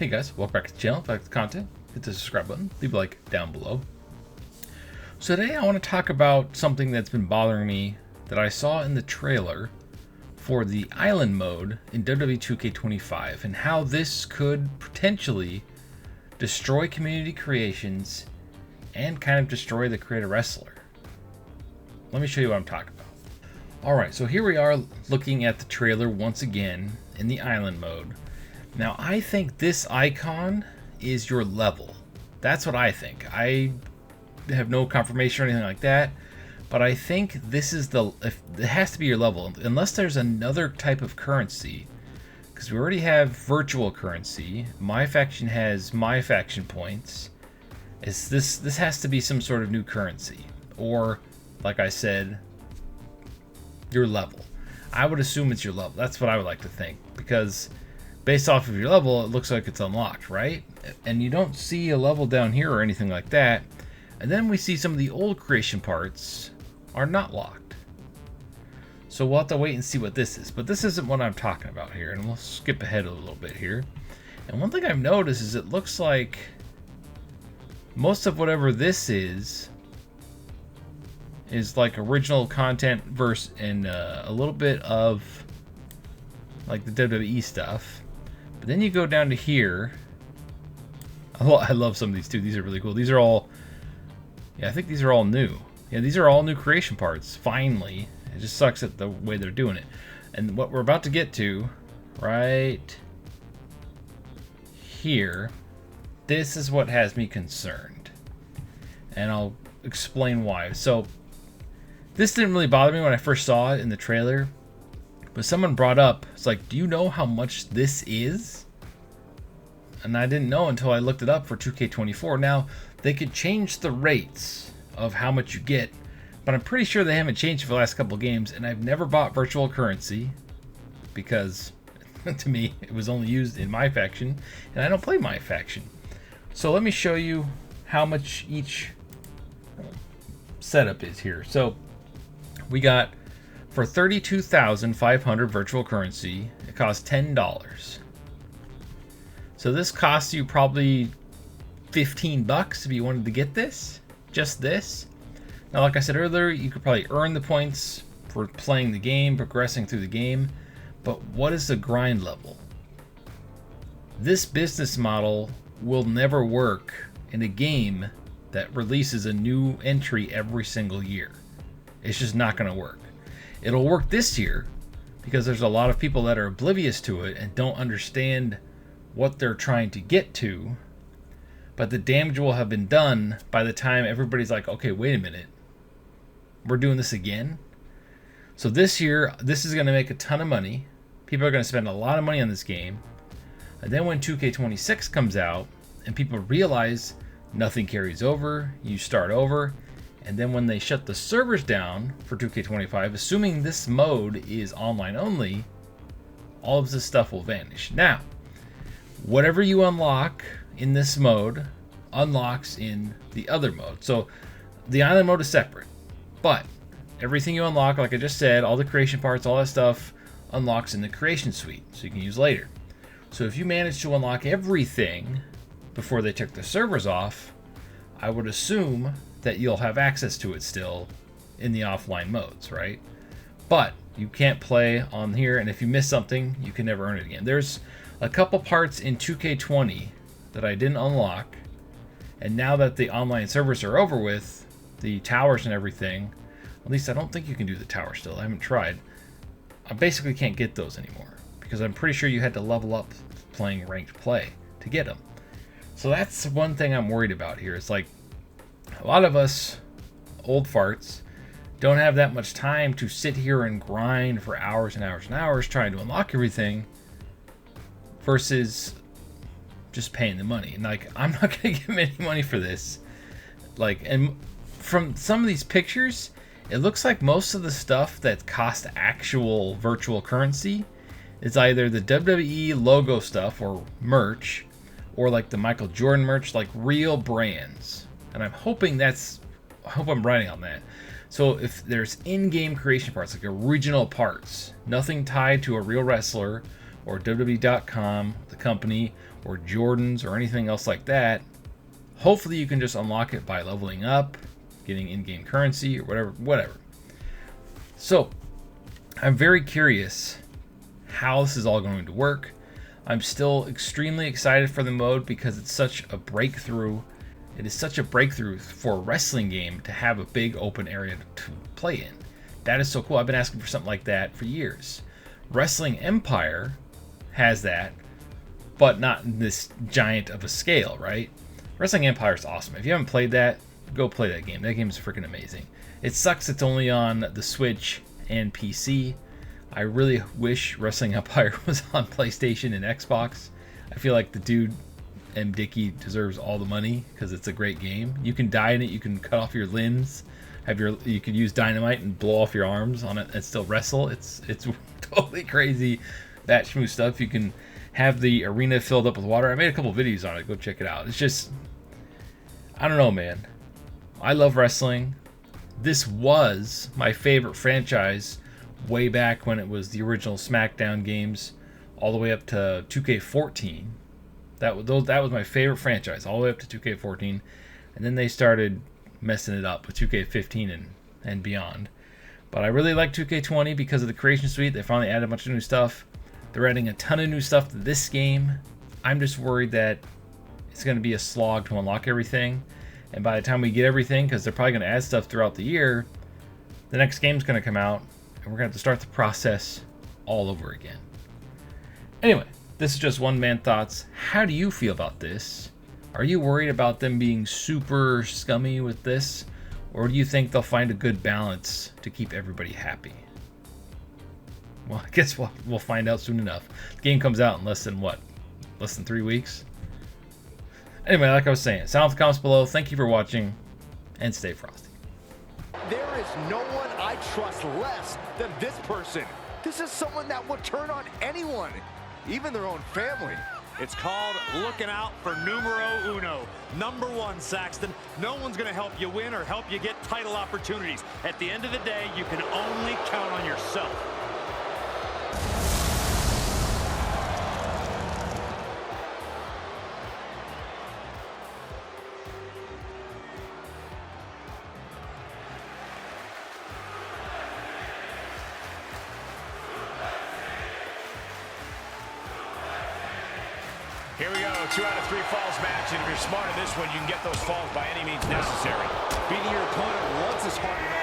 Hey guys, welcome back to the channel. If you like the content, hit the subscribe button, leave a like down below. So today I want to talk about something that's been bothering me that I saw in the trailer for the island mode in WWE 2K25 and how this could potentially destroy community creations and kind of destroy the creator wrestler. Let me show you what I'm talking about. Alright, so here we are looking at the trailer once again in the island mode. Now, I think this icon is your level. That's what I think. I have no confirmation or anything like that, but I think this is it has to be your level, unless there's another type of currency, because we already have virtual currency. My faction has my faction points. This has to be some sort of new currency, or like I said, your level. I would assume it's your level. That's what I would like to think, because based off of your level, it looks like it's unlocked, right? And you don't see a level down here or anything like that. And then we see some of the old creation parts are not locked. So we'll have to wait and see what this is. But this isn't what I'm talking about here. And we'll skip ahead a little bit here. And one thing I've noticed is it looks like most of whatever this is like original content verse and a little bit of like the WWE stuff. But then you go down to here. Oh, I love some of these too. These are really cool. These are all, yeah, I think these are all new. Yeah, these are all new creation parts. Finally, it just sucks at the way they're doing it. And what we're about to get to, right here, this is what has me concerned, and I'll explain why. So this didn't really bother me when I first saw it in the trailer. But someone brought up, it's like, do you know how much this is? And I didn't know until I looked it up for 2K24. Now, they could change the rates of how much you get, but I'm pretty sure they haven't changed for the last couple games, and I've never bought virtual currency because, to me, it was only used in my faction, and I don't play my faction. So let me show you how much each setup is here. So we got, for 32,500 virtual currency, it costs $10. So this costs you probably 15 bucks if you wanted to get this, just this. Now, like I said earlier, you could probably earn the points for playing the game, progressing through the game, but what is the grind level? This business model will never work in a game that releases a new entry every single year. It's just not going to work. It'll work this year because there's a lot of people that are oblivious to it and don't understand what they're trying to get to, but the damage will have been done by the time everybody's like, okay, wait a minute, we're doing this again. So this year, this is going to make a ton of money. People are going to spend a lot of money on this game. And then when 2K26 comes out and people realize nothing carries over, you start over. And then when they shut the servers down for 2K25, assuming this mode is online only, all of this stuff will vanish. Now, whatever you unlock in this mode unlocks in the other mode. So the island mode is separate, but everything you unlock, like I just said, all the creation parts, all that stuff unlocks in the creation suite, so you can use later. So if you manage to unlock everything before they took the servers off, I would assume that you'll have access to it still in the offline modes, right? But you can't play on here, and if you miss something, you can never earn it again. There's a couple parts in 2K20 that I didn't unlock, and now that the online servers are over with, the towers and everything, at least I don't think you can do the tower still, I haven't tried. I basically can't get those anymore, because I'm pretty sure you had to level up playing ranked play to get them. So that's one thing I'm worried about here. It's like, a lot of us old farts don't have that much time to sit here and grind for hours and hours and hours trying to unlock everything versus just paying the money. And like, I'm not going to give them any money for this. Like, and from some of these pictures, it looks like most of the stuff that cost actual virtual currency is either the WWE logo stuff or merch, or like the Michael Jordan merch, like real brands. And I'm hoping I hope I'm writing on that. So if there's in-game creation parts, like original parts, nothing tied to a real wrestler or WWE.com, the company, or Jordan's, or anything else like that. Hopefully you can just unlock it by leveling up, getting in-game currency, or whatever. So, I'm very curious how this is all going to work. I'm still extremely excited for the mode because it's such a breakthrough. It is such a breakthrough for a wrestling game to have a big open area to play in. That is so cool. I've been asking for something like that for years. Wrestling Empire has that, but not in this giant of a scale, right? Wrestling Empire is awesome. If you haven't played that, go play that game. That game is freaking amazing. It sucks it's only on the Switch and PC. I really wish Wrestling Empire was on PlayStation and Xbox. I feel like the dude, M. Dickey, deserves all the money because it's a great game. You can die in it. You can cut off your limbs. You could use dynamite and blow off your arms on it and still wrestle. It's totally crazy, that schmoo stuff. You can have the arena filled up with water. I made a couple videos on it. Go check it out. It's just, I don't know, man. I love wrestling. This was my favorite franchise way back when it was the original SmackDown games, all the way up to 2K14. That was my favorite franchise, all the way up to 2K14, and then they started messing it up with 2K15 and beyond. But I really like 2K20 because of the Creation Suite. They finally added a bunch of new stuff. They're adding a ton of new stuff to this game. I'm just worried that it's going to be a slog to unlock everything. And by the time we get everything, because they're probably going to add stuff throughout the year, the next game's going to come out, and we're going to have to start the process all over again. Anyway, this is just one-man thoughts. How do you feel about this? Are you worried about them being super scummy with this? Or do you think they'll find a good balance to keep everybody happy? Well, I guess we'll find out soon enough. The game comes out in less than 3 weeks? Anyway, like I was saying, sound off the comments below. Thank you for watching, and stay frosty. There is no one I trust less than this person. This is someone that would turn on anyone, even their own family. It's called looking out for numero uno. Number one, Saxton. No one's going to help you win or help you get title opportunities. At the end of the day, you can only count on yourself. Here we go, 2 out of 3 falls match, and if you're smart in this one, you can get those falls by any means necessary. Beating your opponent once is hard enough.